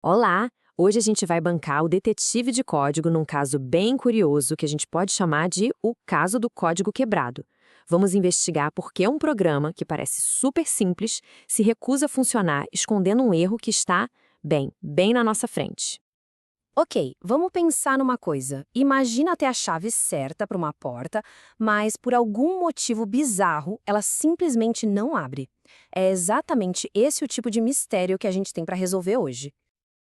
Olá! Hoje a gente vai bancar o detetive de código num caso bem curioso que a gente pode chamar de o caso do código quebrado. Vamos investigar por que um programa, que parece super simples, se recusa a funcionar escondendo um erro que está, bem na nossa frente. Ok, vamos pensar numa coisa. Imagina ter a chave certa para uma porta, mas por algum motivo bizarro, ela simplesmente não abre. É exatamente esse o tipo de mistério que a gente tem para resolver hoje.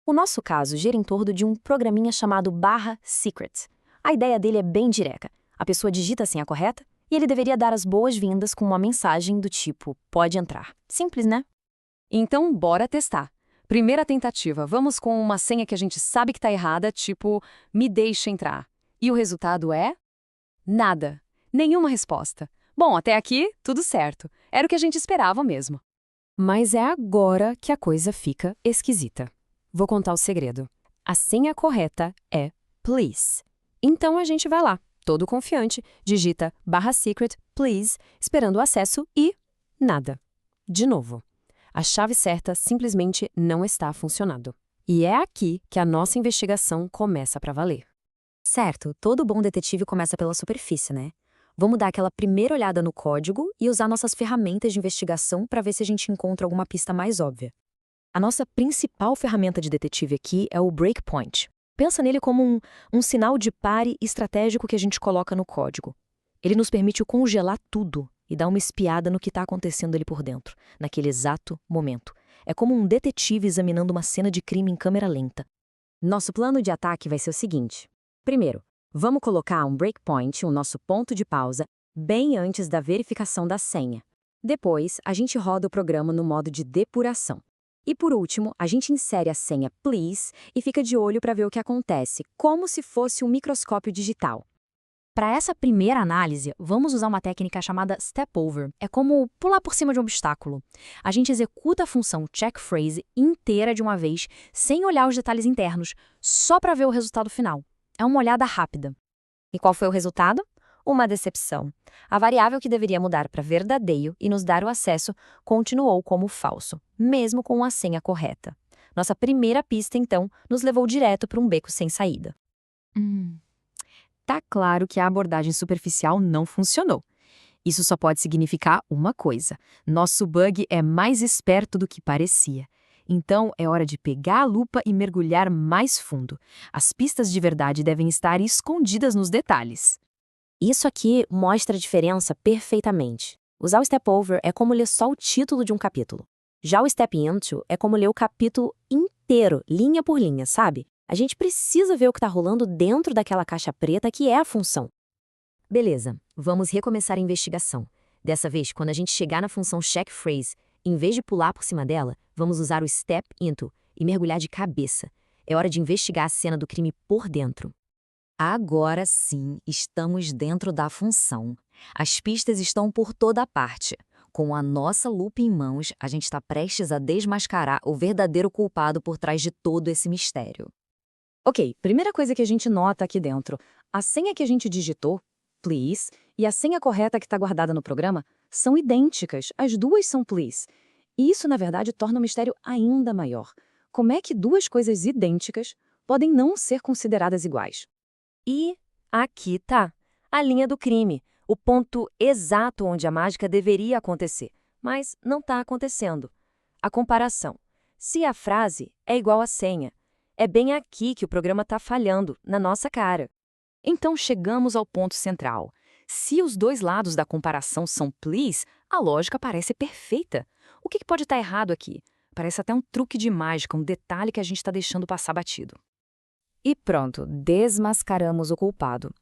O nosso caso gira em torno de um programinha chamado barra secret. A ideia dele é bem direta. A pessoa digita a senha correta e ele deveria dar as boas-vindas com uma mensagem do tipo pode entrar. Simples, né? Então, bora testar. Primeira tentativa, vamos com uma senha que a gente sabe que está errada, tipo, me deixa entrar. E o resultado é? Nada. Nenhuma resposta. Bom, até aqui, tudo certo. Era o que a gente esperava mesmo. Mas é agora que a coisa fica esquisita. Vou contar o segredo. A senha correta é please. Então a gente vai lá, todo confiante, digita barra secret please, esperando o acesso e nada. De novo. A chave certa simplesmente não está funcionando. E é aqui que a nossa investigação começa para valer. Certo, todo bom detetive começa pela superfície, né? Vamos dar aquela primeira olhada no código e usar nossas ferramentas de investigação para ver se a gente encontra alguma pista mais óbvia. A nossa principal ferramenta de detetive aqui é o breakpoint. Pensa nele como um sinal de pare estratégico que a gente coloca no código. Ele nos permite congelar tudo e dar uma espiada no que está acontecendo ali por dentro, naquele exato momento. É como um detetive examinando uma cena de crime em câmera lenta. Nosso plano de ataque vai ser o seguinte. Primeiro, vamos colocar um breakpoint, o nosso ponto de pausa, bem antes da verificação da senha. Depois, a gente roda o programa no modo de depuração. E por último, a gente insere a senha please e fica de olho para ver o que acontece, como se fosse um microscópio digital. Para essa primeira análise, vamos usar uma técnica chamada step over. É como pular por cima de um obstáculo. A gente executa a função check phrase inteira de uma vez, sem olhar os detalhes internos, só para ver o resultado final. É uma olhada rápida. E qual foi o resultado? Uma decepção. A variável que deveria mudar para verdadeiro e nos dar o acesso continuou como falso, mesmo com a senha correta. Nossa primeira pista, então, nos levou direto para um beco sem saída. Tá claro que a abordagem superficial não funcionou. Isso só pode significar uma coisa: nosso bug é mais esperto do que parecia. Então, é hora de pegar a lupa e mergulhar mais fundo. As pistas de verdade devem estar escondidas nos detalhes. Isso aqui mostra a diferença perfeitamente. Usar o step over é como ler só o título de um capítulo. Já o step into é como ler o capítulo inteiro, linha por linha, sabe? A gente precisa ver o que está rolando dentro daquela caixa preta que é a função. Beleza, vamos recomeçar a investigação. Dessa vez, quando a gente chegar na função check phrase, em vez de pular por cima dela, vamos usar o step into e mergulhar de cabeça. É hora de investigar a cena do crime por dentro. Agora sim, estamos dentro da função. As pistas estão por toda parte. Com a nossa lupa em mãos, a gente está prestes a desmascarar o verdadeiro culpado por trás de todo esse mistério. Ok, primeira coisa que a gente nota aqui dentro. A senha que a gente digitou, please, e a senha correta que está guardada no programa são idênticas. As duas são please. E isso, na verdade, torna o mistério ainda maior. Como é que duas coisas idênticas podem não ser consideradas iguais? E aqui tá a linha do crime, o ponto exato onde a mágica deveria acontecer, mas não está acontecendo. A comparação. Se a frase é igual à senha, é bem aqui que o programa está falhando, na nossa cara. Então chegamos ao ponto central. Se os dois lados da comparação são please, a lógica parece perfeita. O que pode estar errado aqui? Parece até um truque de mágica, um detalhe que a gente está deixando passar batido. E pronto, desmascaramos o culpado.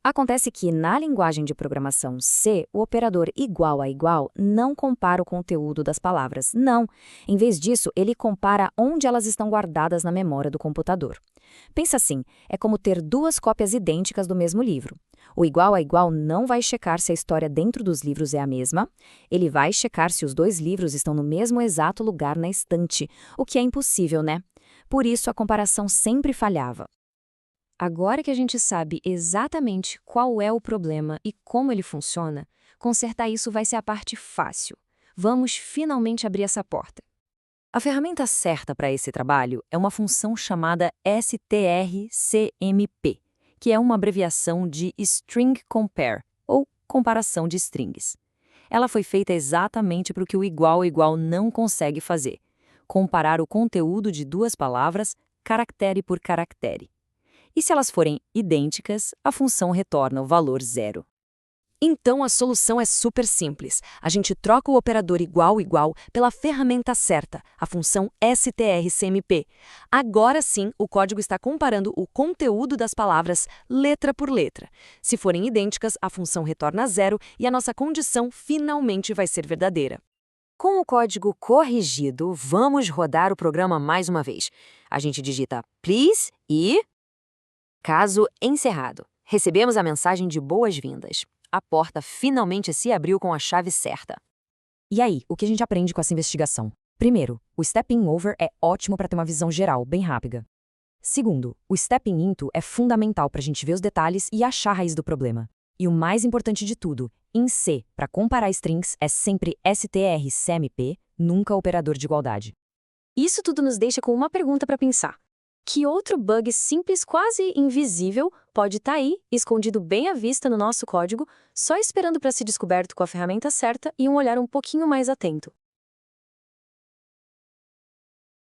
Acontece que, na linguagem de programação C, o operador igual a igual não compara o conteúdo das palavras, não. Em vez disso, ele compara onde elas estão guardadas na memória do computador. Pensa assim, é como ter duas cópias idênticas do mesmo livro. O igual a igual não vai checar se a história dentro dos livros é a mesma, ele vai checar se os dois livros estão no mesmo exato lugar na estante, o que é impossível, né? Por isso, a comparação sempre falhava. Agora que a gente sabe exatamente qual é o problema e como ele funciona, consertar isso vai ser a parte fácil. Vamos finalmente abrir essa porta. A ferramenta certa para esse trabalho é uma função chamada strcmp, que é uma abreviação de String Compare, ou comparação de strings. Ela foi feita exatamente para o que o igual não consegue fazer: comparar o conteúdo de duas palavras, caractere por caractere. E se elas forem idênticas, a função retorna o valor 0. Então a solução é super simples. A gente troca o operador igual pela ferramenta certa, a função strcmp. Agora sim, o código está comparando o conteúdo das palavras letra por letra. Se forem idênticas, a função retorna 0 e a nossa condição finalmente vai ser verdadeira. Com o código corrigido, vamos rodar o programa mais uma vez. A gente digita please e... Caso encerrado. Recebemos a mensagem de boas-vindas. A porta finalmente se abriu com a chave certa. E aí, o que a gente aprende com essa investigação? Primeiro, o Stepping Over é ótimo para ter uma visão geral, bem rápida. Segundo, o Stepping Into é fundamental para a gente ver os detalhes e achar a raiz do problema. E o mais importante de tudo, em C, para comparar strings, é sempre strcmp, nunca operador de igualdade. Isso tudo nos deixa com uma pergunta para pensar. Que outro bug simples, quase invisível, pode estar aí, escondido bem à vista no nosso código, só esperando para ser descoberto com a ferramenta certa e um olhar um pouquinho mais atento?